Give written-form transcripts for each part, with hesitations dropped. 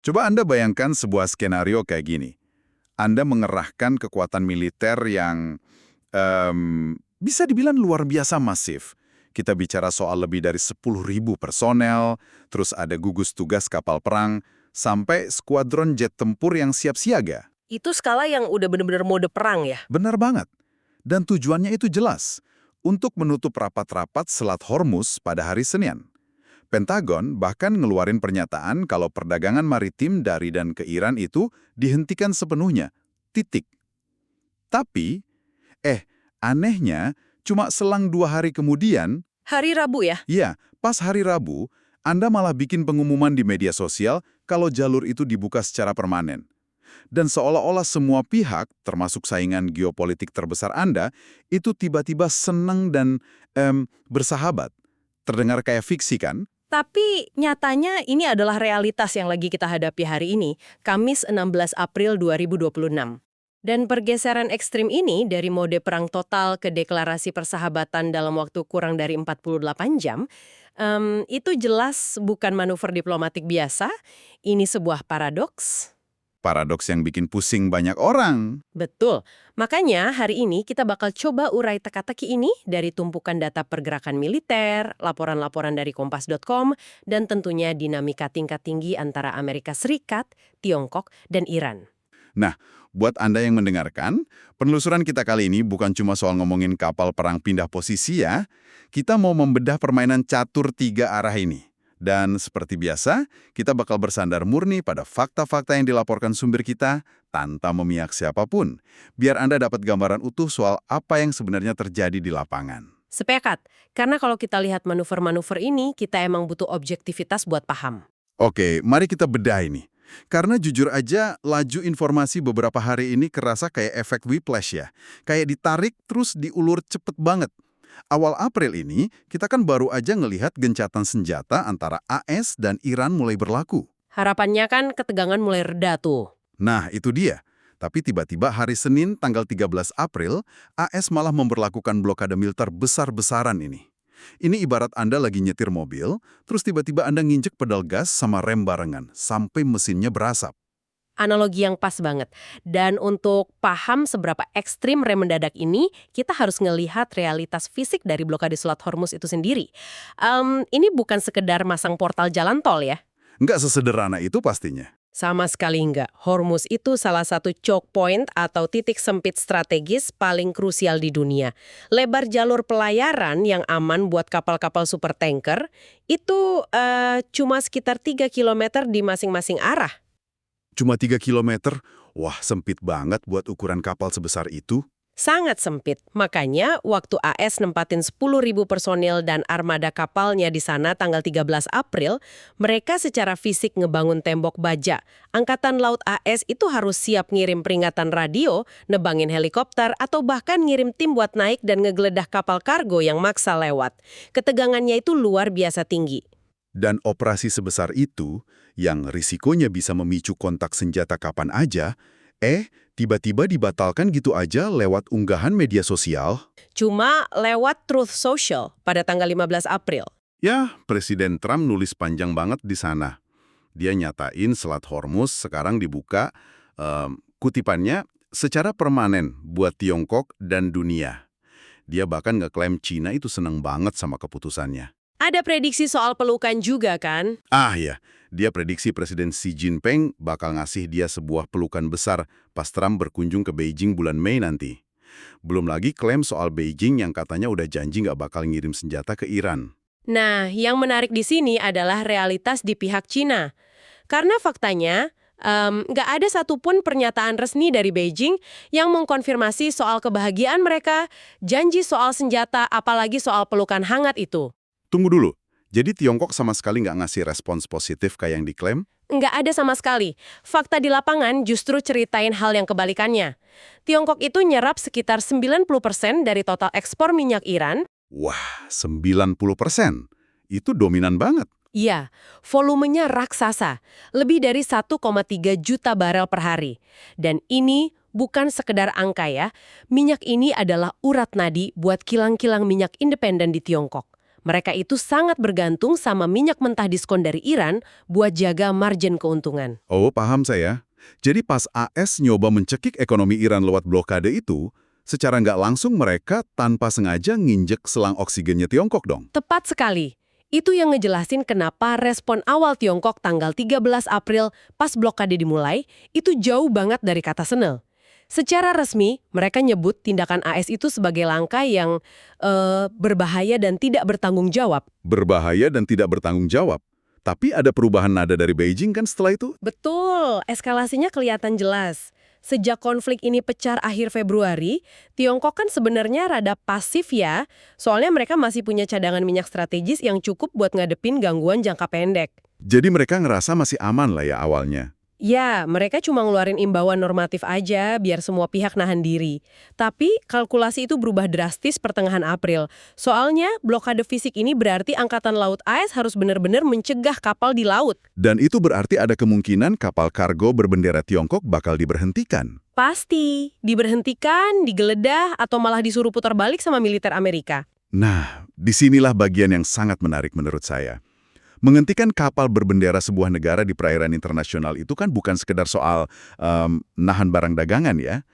Coba Anda bayangkan sebuah skenario kayak gini. Anda mengerahkan kekuatan militer yang bisa dibilang luar biasa masif. Kita bicara soal lebih dari 10.000 personel, terus ada gugus tugas kapal perang, sampai skuadron jet tempur yang siap siaga. Itu skala yang udah bener-bener mode perang ya? Benar banget. Dan tujuannya itu jelas, untuk menutup rapat-rapat Selat Hormuz pada hari Senin. Pentagon bahkan ngeluarin pernyataan kalau perdagangan maritim dari dan ke Iran itu dihentikan sepenuhnya. Titik. Tapi, anehnya, cuma selang 2 hari kemudian, Hari Rabu ya? ya, pas hari Rabu, Anda malah bikin pengumuman di media sosial kalau jalur itu dibuka secara permanen. Dan seolah-olah semua pihak, termasuk saingan geopolitik terbesar Anda, itu tiba-tiba senang dan bersahabat. Terdengar kayak fiksi kan? Tapi nyatanya ini adalah realitas yang lagi kita hadapi hari ini, Kamis 16 April 2026. Dan pergeseran ekstrim ini dari mode perang total ke deklarasi persahabatan dalam waktu kurang dari 48 jam, itu jelas bukan manuver diplomatik biasa, ini sebuah paradoks. Paradoks yang bikin pusing banyak orang. Betul. Makanya hari ini kita bakal coba urai teka-teki ini dari tumpukan data pergerakan militer, laporan-laporan dari Kompas.com, dan tentunya dinamika tingkat tinggi antara Amerika Serikat, Tiongkok, dan Iran. Nah, buat Anda yang mendengarkan, penelusuran kita kali ini bukan cuma soal ngomongin kapal perang pindah posisi ya. Kita mau membedah permainan catur 3 arah ini. Dan seperti biasa, kita bakal bersandar murni pada fakta-fakta yang dilaporkan sumber kita tanpa memihak siapapun, biar Anda dapat gambaran utuh soal apa yang sebenarnya terjadi di lapangan. Sepakat, karena kalau kita lihat manuver-manuver ini, kita emang butuh objektivitas buat paham. Oke, mari kita bedah ini. Karena jujur aja, laju informasi beberapa hari ini kerasa kayak efek whiplash ya. Kayak ditarik terus diulur cepet banget. Awal April ini, kita kan baru aja ngelihat gencatan senjata antara AS dan Iran mulai berlaku. Harapannya kan ketegangan mulai reda tuh. Nah, itu dia. Tapi tiba-tiba hari Senin tanggal 13 April, AS malah memberlakukan blokade militer besar-besaran ini. Ini ibarat Anda lagi nyetir mobil, terus tiba-tiba Anda nginjek pedal gas sama rem barengan, sampai mesinnya berasap. Analogi yang pas banget. Dan untuk paham seberapa ekstrim rem mendadak ini, kita harus ngelihat realitas fisik dari blokade Selat Hormuz itu sendiri. Ini bukan sekedar masang portal jalan tol ya. Nggak sesederhana itu pastinya. Sama sekali enggak. Hormuz itu salah satu choke point atau titik sempit strategis paling krusial di dunia. Lebar jalur pelayaran yang aman buat kapal-kapal supertanker itu cuma sekitar 3 kilometer di masing-masing arah. Cuma 3 kilometer? Wah, sempit banget buat ukuran kapal sebesar itu. Sangat sempit. Makanya waktu AS nempatin 10.000 personil dan armada kapalnya di sana tanggal 13 April, mereka secara fisik ngebangun tembok baja. Angkatan Laut AS itu harus siap ngirim peringatan radio, nebangin helikopter, atau bahkan ngirim tim buat naik dan ngegeledah kapal kargo yang maksa lewat. Ketegangannya itu luar biasa tinggi. Dan operasi sebesar itu, yang risikonya bisa memicu kontak senjata kapan aja, tiba-tiba dibatalkan gitu aja lewat unggahan media sosial. Cuma lewat Truth Social pada tanggal 15 April. Ya, Presiden Trump nulis panjang banget di sana. Dia nyatain Selat Hormuz sekarang dibuka, kutipannya, secara permanen buat Tiongkok dan dunia. Dia bahkan ngeklaim Cina itu seneng banget sama keputusannya. Ada prediksi soal pelukan juga kan? Ah ya, dia prediksi Presiden Xi Jinping bakal ngasih dia sebuah pelukan besar pas Trump berkunjung ke Beijing bulan Mei nanti. Belum lagi klaim soal Beijing yang katanya udah janji nggak bakal ngirim senjata ke Iran. Nah, yang menarik di sini adalah realitas di pihak Cina. Karena faktanya, nggak ada satupun pernyataan resmi dari Beijing yang mengkonfirmasi soal kebahagiaan mereka, janji soal senjata, apalagi soal pelukan hangat itu. Tunggu dulu, jadi Tiongkok sama sekali nggak ngasih respons positif kayak yang diklaim? Nggak ada sama sekali. Fakta di lapangan justru ceritain hal yang kebalikannya. Tiongkok itu nyerap sekitar 90% dari total ekspor minyak Iran. Wah, 90%? Itu dominan banget. Iya, volumenya raksasa, lebih dari 1,3 juta barel per hari. Dan ini bukan sekedar angka ya, minyak ini adalah urat nadi buat kilang-kilang minyak independen di Tiongkok. Mereka itu sangat bergantung sama minyak mentah diskon dari Iran buat jaga margin keuntungan. Oh, paham saya. Jadi pas AS nyoba mencekik ekonomi Iran lewat blokade itu, secara nggak langsung mereka tanpa sengaja nginjek selang oksigennya Tiongkok dong. Tepat sekali. Itu yang ngejelasin kenapa respon awal Tiongkok tanggal 13 April pas blokade dimulai, itu jauh banget dari kata senil. Secara resmi, mereka nyebut tindakan AS itu sebagai langkah yang berbahaya dan tidak bertanggung jawab. Berbahaya dan tidak bertanggung jawab. Tapi ada perubahan nada dari Beijing kan setelah itu? Betul, eskalasinya kelihatan jelas. Sejak konflik ini pecah akhir Februari, Tiongkok kan sebenarnya rada pasif ya, soalnya mereka masih punya cadangan minyak strategis yang cukup buat ngadepin gangguan jangka pendek. Jadi mereka ngerasa masih aman lah ya awalnya. Ya, mereka cuma ngeluarin imbauan normatif aja biar semua pihak nahan diri. Tapi kalkulasi itu berubah drastis pertengahan April. Soalnya blokade fisik ini berarti Angkatan Laut AS harus benar-benar mencegah kapal di laut. Dan itu berarti ada kemungkinan kapal kargo berbendera Tiongkok bakal diberhentikan. Pasti, diberhentikan, digeledah, atau malah disuruh putar balik sama militer Amerika. Nah, disinilah bagian yang sangat menarik menurut saya. Menghentikan kapal berbendera sebuah negara di perairan internasional itu kan bukan sekedar soal nahan barang dagangan ya.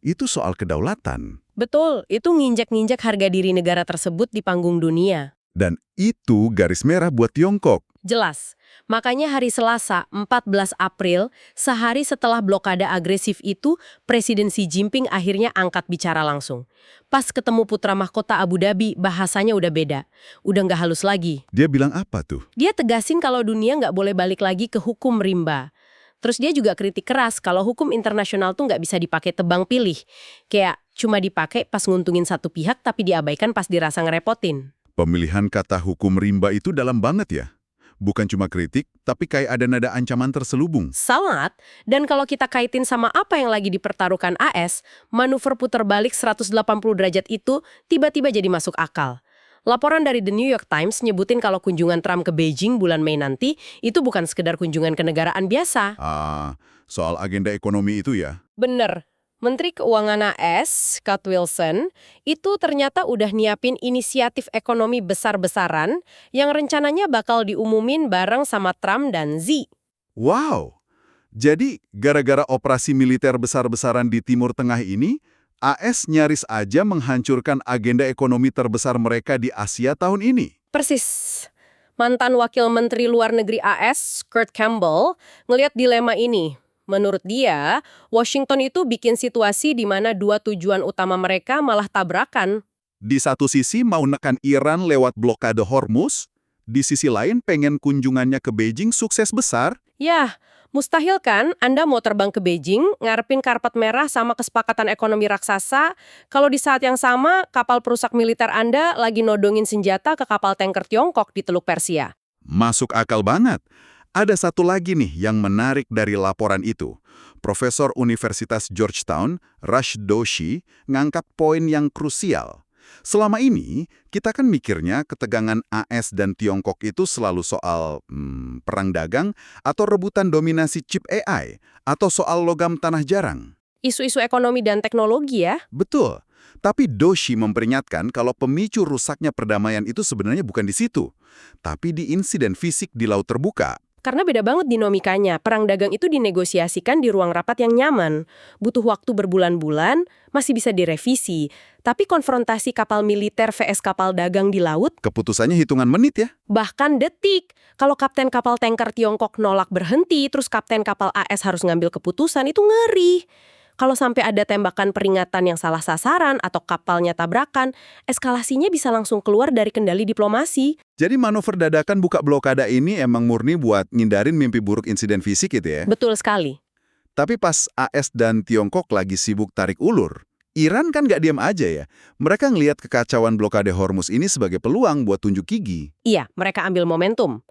Itu soal kedaulatan. Betul, itu nginjak-nginjak harga diri negara tersebut di panggung dunia. Dan itu garis merah buat Tiongkok. Jelas. Makanya hari Selasa, 14 April, sehari setelah blokade agresif itu, Presiden Xi Jinping akhirnya angkat bicara langsung. Pas ketemu putra mahkota Abu Dhabi, bahasanya udah beda. Udah nggak halus lagi. Dia bilang apa tuh? Dia tegasin kalau dunia nggak boleh balik lagi ke hukum rimba. Terus dia juga kritik keras kalau hukum internasional tuh nggak bisa dipakai tebang pilih. Kayak cuma dipakai pas nguntungin satu pihak tapi diabaikan pas dirasa ngerepotin. Pemilihan kata hukum rimba itu dalam banget ya. Bukan cuma kritik, tapi kayak ada nada ancaman terselubung. Sangat, dan kalau kita kaitin sama apa yang lagi dipertaruhkan AS, manuver putar balik 180 derajat itu tiba-tiba jadi masuk akal. Laporan dari The New York Times nyebutin kalau kunjungan Trump ke Beijing bulan Mei nanti itu bukan sekedar kunjungan kenegaraan biasa. Soal agenda ekonomi itu ya. Bener. Menteri Keuangan AS, Scott Wilson, itu ternyata udah nyiapin inisiatif ekonomi besar-besaran yang rencananya bakal diumumin bareng sama Trump dan Xi. Wow! Jadi, gara-gara operasi militer besar-besaran di Timur Tengah ini, AS nyaris aja menghancurkan agenda ekonomi terbesar mereka di Asia tahun ini. Persis. Mantan Wakil Menteri Luar Negeri AS, Kurt Campbell, ngelihat dilema ini. Menurut dia, Washington itu bikin situasi di mana dua tujuan utama mereka malah tabrakan. Di satu sisi mau nekan Iran lewat blokade Hormuz, di sisi lain pengen kunjungannya ke Beijing sukses besar. Yah, mustahil kan Anda mau terbang ke Beijing, ngarepin karpet merah sama kesepakatan ekonomi raksasa, kalau di saat yang sama kapal perusak militer Anda lagi nodongin senjata ke kapal tanker Tiongkok di Teluk Persia. Masuk akal banget. Ada satu lagi nih yang menarik dari laporan itu. Profesor Universitas Georgetown, Rush Doshi, ngangkat poin yang krusial. Selama ini, kita kan mikirnya ketegangan AS dan Tiongkok itu selalu soal perang dagang atau rebutan dominasi chip AI, atau soal logam tanah jarang. Isu-isu ekonomi dan teknologi ya? Betul. Tapi Doshi memperingatkan kalau pemicu rusaknya perdamaian itu sebenarnya bukan di situ, tapi di insiden fisik di laut terbuka. Karena beda banget dinamikanya, perang dagang itu dinegosiasikan di ruang rapat yang nyaman. Butuh waktu berbulan-bulan, masih bisa direvisi. Tapi konfrontasi kapal militer vs kapal dagang di laut, Keputusannya hitungan menit ya. bahkan detik. Kalau kapten kapal tanker Tiongkok nolak berhenti, terus kapten kapal AS harus ngambil keputusan, itu ngeri. Kalau sampai ada tembakan peringatan yang salah sasaran atau kapalnya tabrakan, eskalasinya bisa langsung keluar dari kendali diplomasi. Jadi manuver dadakan buka blokade ini emang murni buat ngindarin mimpi buruk insiden fisik gitu ya. Betul sekali. Tapi pas AS dan Tiongkok lagi sibuk tarik ulur, Iran kan nggak diam aja ya. Mereka ngelihat kekacauan blokade Hormuz ini sebagai peluang buat tunjuk gigi. Iya, mereka ambil momentum.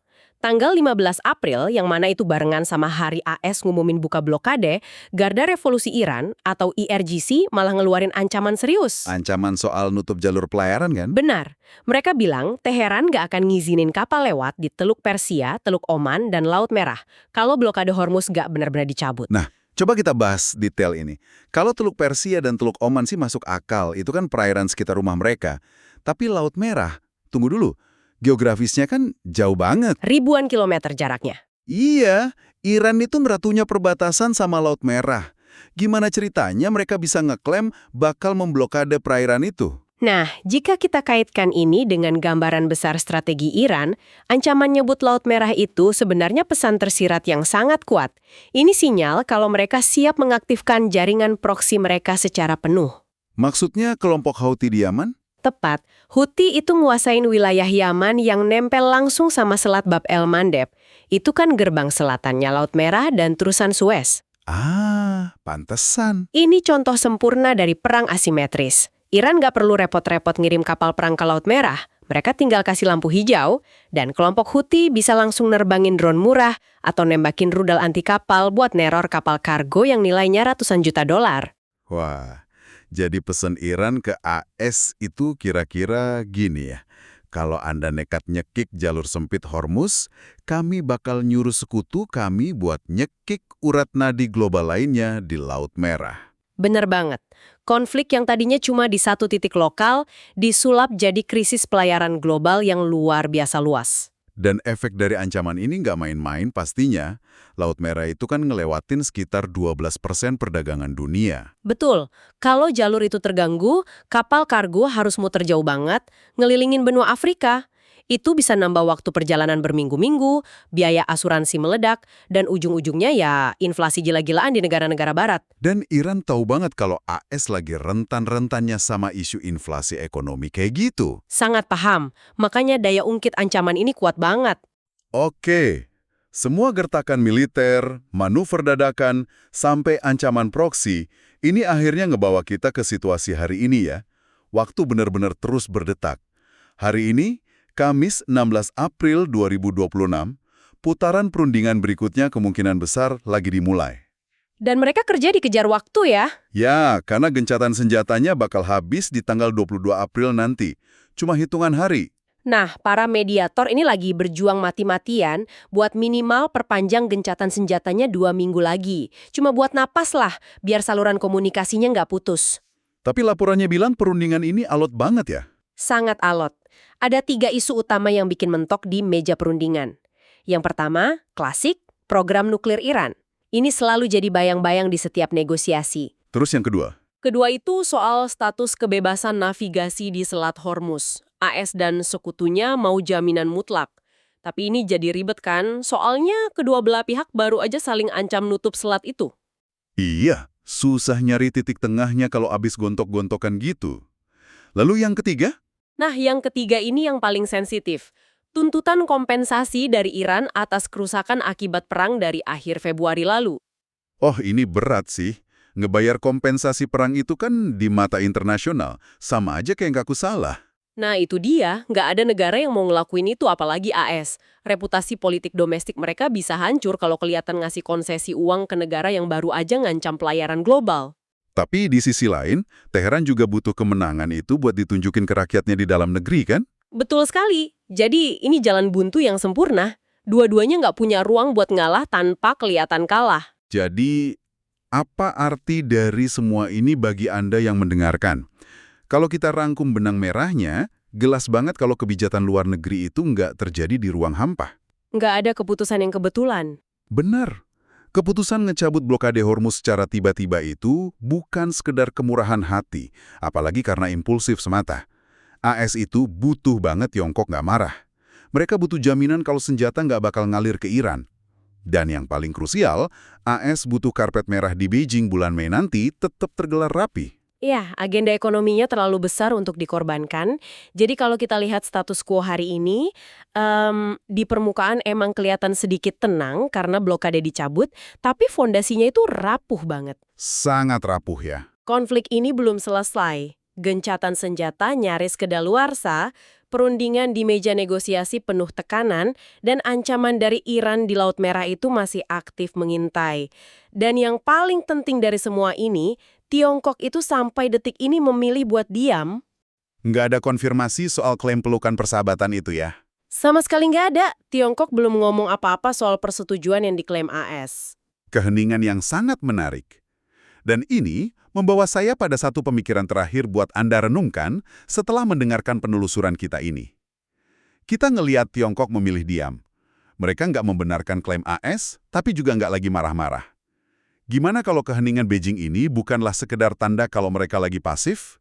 Tanggal 15 April, yang mana itu barengan sama hari AS ngumumin buka blokade, Garda Revolusi Iran atau IRGC malah ngeluarin ancaman serius. Ancaman soal nutup jalur pelayaran kan? Benar. Mereka bilang Teheran nggak akan ngizinin kapal lewat di Teluk Persia, Teluk Oman, dan Laut Merah kalau blokade Hormuz nggak benar-benar dicabut. Nah, coba kita bahas detail ini. Kalau Teluk Persia dan Teluk Oman sih masuk akal, itu kan perairan sekitar rumah mereka. Tapi Laut Merah, tunggu dulu. Geografisnya kan jauh banget. Ribuan kilometer jaraknya. Iya, Iran itu ngeratunya perbatasan sama Laut Merah. Gimana ceritanya mereka bisa ngeklaim bakal memblokade perairan itu? Nah, jika kita kaitkan ini dengan gambaran besar strategi Iran, ancaman nyebut Laut Merah itu sebenarnya pesan tersirat yang sangat kuat. Ini sinyal kalau mereka siap mengaktifkan jaringan proksi mereka secara penuh. Maksudnya kelompok Houthi di Yaman? Tepat, Houthi itu nguasain wilayah Yaman yang nempel langsung sama Selat Bab el-Mandeb. Itu kan gerbang selatannya Laut Merah dan terusan Suez. Ah, pantesan. Ini contoh sempurna dari perang asimetris. Iran nggak perlu repot-repot ngirim kapal perang ke Laut Merah. Mereka tinggal kasih lampu hijau, dan kelompok Houthi bisa langsung nerbangin drone murah atau nembakin rudal anti kapal buat neror kapal kargo yang nilainya ratusan juta dolar. Wah, jadi pesan Iran ke AS itu kira-kira gini ya. Kalau Anda nekat nyekik jalur sempit Hormuz, kami bakal nyuruh sekutu kami buat nyekik urat nadi global lainnya di Laut Merah. Bener banget. Konflik yang tadinya cuma di satu titik lokal, disulap jadi krisis pelayaran global yang luar biasa luas. Dan efek dari ancaman ini nggak main-main pastinya. Laut Merah itu kan ngelewatin sekitar 12% perdagangan dunia. Betul, kalau jalur itu terganggu, kapal kargo harus muter jauh banget, ngelilingin benua Afrika. Itu bisa nambah waktu perjalanan berminggu-minggu, biaya asuransi meledak, dan ujung-ujungnya ya inflasi gila-gilaan di negara-negara barat. Dan Iran tahu banget kalau AS lagi rentan-rentannya sama isu inflasi ekonomi kayak gitu. Sangat paham, makanya daya ungkit ancaman ini kuat banget. Oke, semua gertakan militer, manuver dadakan, sampai ancaman proksi, ini akhirnya ngebawa kita ke situasi hari ini ya. Waktu benar-benar terus berdetak. Hari ini, Kamis 16 April 2026, putaran perundingan berikutnya kemungkinan besar lagi dimulai. Dan mereka kerja dikejar waktu ya. Ya, karena gencatan senjatanya bakal habis di tanggal 22 April nanti. Cuma hitungan hari. Nah, para mediator ini lagi berjuang mati-matian buat minimal perpanjang gencatan senjatanya 2 minggu lagi. Cuma buat napas lah, biar saluran komunikasinya nggak putus. Tapi laporannya bilang perundingan ini alot banget ya? Sangat alot. Ada 3 isu utama yang bikin mentok di meja perundingan. Yang pertama, klasik, program nuklir Iran. Ini selalu jadi bayang-bayang di setiap negosiasi. Terus yang kedua? Kedua itu soal status kebebasan navigasi di Selat Hormuz. AS dan sekutunya mau jaminan mutlak. Tapi ini jadi ribet kan, soalnya kedua belah pihak baru aja saling ancam nutup selat itu. Iya, susah nyari titik tengahnya kalau abis gontok-gontokan gitu. Lalu yang ketiga? Nah, yang ketiga ini yang paling sensitif. Tuntutan kompensasi dari Iran atas kerusakan akibat perang dari akhir Februari lalu. Oh, ini berat sih. Ngebayar kompensasi perang itu kan di mata internasional. Sama aja kayak ngaku salah. Nah, itu dia. Nggak ada negara yang mau ngelakuin itu, apalagi AS. Reputasi politik domestik mereka bisa hancur kalau kelihatan ngasih konsesi uang ke negara yang baru aja ngancam pelayaran global. Tapi di sisi lain, Teheran juga butuh kemenangan itu buat ditunjukin ke rakyatnya di dalam negeri kan? Betul sekali. Jadi, ini jalan buntu yang sempurna. Dua-duanya nggak punya ruang buat ngalah tanpa kelihatan kalah. Jadi, apa arti dari semua ini bagi Anda yang mendengarkan? Kalau kita rangkum benang merahnya, jelas banget kalau kebijakan luar negeri itu nggak terjadi di ruang hampa. Nggak ada keputusan yang kebetulan. Benar. Keputusan ngecabut blokade Hormuz secara tiba-tiba itu bukan sekedar kemurahan hati, apalagi karena impulsif semata. AS itu butuh banget Tiongkok nggak marah. Mereka butuh jaminan kalau senjata nggak bakal ngalir ke Iran. Dan yang paling krusial, AS butuh karpet merah di Beijing bulan Mei nanti tetap tergelar rapi. Ya, agenda ekonominya terlalu besar untuk dikorbankan. Jadi kalau kita lihat status quo hari ini, di permukaan emang kelihatan sedikit tenang karena blokade dicabut, tapi fondasinya itu rapuh banget. Sangat rapuh ya. Konflik ini belum selesai. Gencatan senjata nyaris kedaluarsa, perundingan di meja negosiasi penuh tekanan, dan ancaman dari Iran di Laut Merah itu masih aktif mengintai. Dan yang paling penting dari semua ini, Tiongkok itu sampai detik ini memilih buat diam. Nggak ada konfirmasi soal klaim pelukan persahabatan itu ya? Sama sekali nggak ada. Tiongkok belum ngomong apa-apa soal persetujuan yang diklaim AS. Keheningan yang sangat menarik. Dan ini membawa saya pada satu pemikiran terakhir buat Anda renungkan setelah mendengarkan penelusuran kita ini. Kita ngeliat Tiongkok memilih diam. Mereka nggak membenarkan klaim AS, tapi juga nggak lagi marah-marah. Gimana kalau keheningan Beijing ini bukanlah sekedar tanda kalau mereka lagi pasif?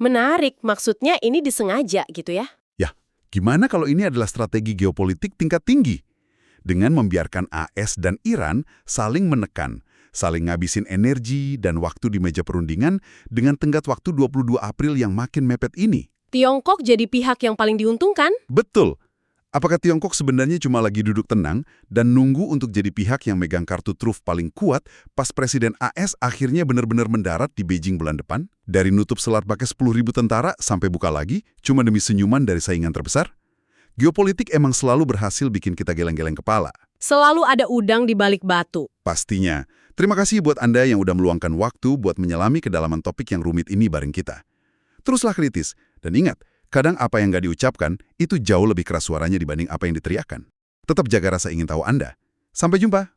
Menarik, maksudnya ini disengaja gitu ya? Ya, gimana kalau ini adalah strategi geopolitik tingkat tinggi? Dengan membiarkan AS dan Iran saling menekan, saling ngabisin energi dan waktu di meja perundingan dengan tenggat waktu 22 April yang makin mepet ini. Tiongkok jadi pihak yang paling diuntungkan? Betul. Apakah Tiongkok sebenarnya cuma lagi duduk tenang dan nunggu untuk jadi pihak yang megang kartu truf paling kuat pas Presiden AS akhirnya benar-benar mendarat di Beijing bulan depan? Dari nutup selat pakai 10.000 tentara sampai buka lagi, cuma demi senyuman dari saingan terbesar? Geopolitik emang selalu berhasil bikin kita geleng-geleng kepala. Selalu ada udang di balik batu. Pastinya. Terima kasih buat Anda yang udah meluangkan waktu buat menyelami kedalaman topik yang rumit ini bareng kita. Teruslah kritis, dan ingat, kadang apa yang nggak diucapkan, itu jauh lebih keras suaranya dibanding apa yang diteriakan. Tetap jaga rasa ingin tahu Anda. Sampai jumpa!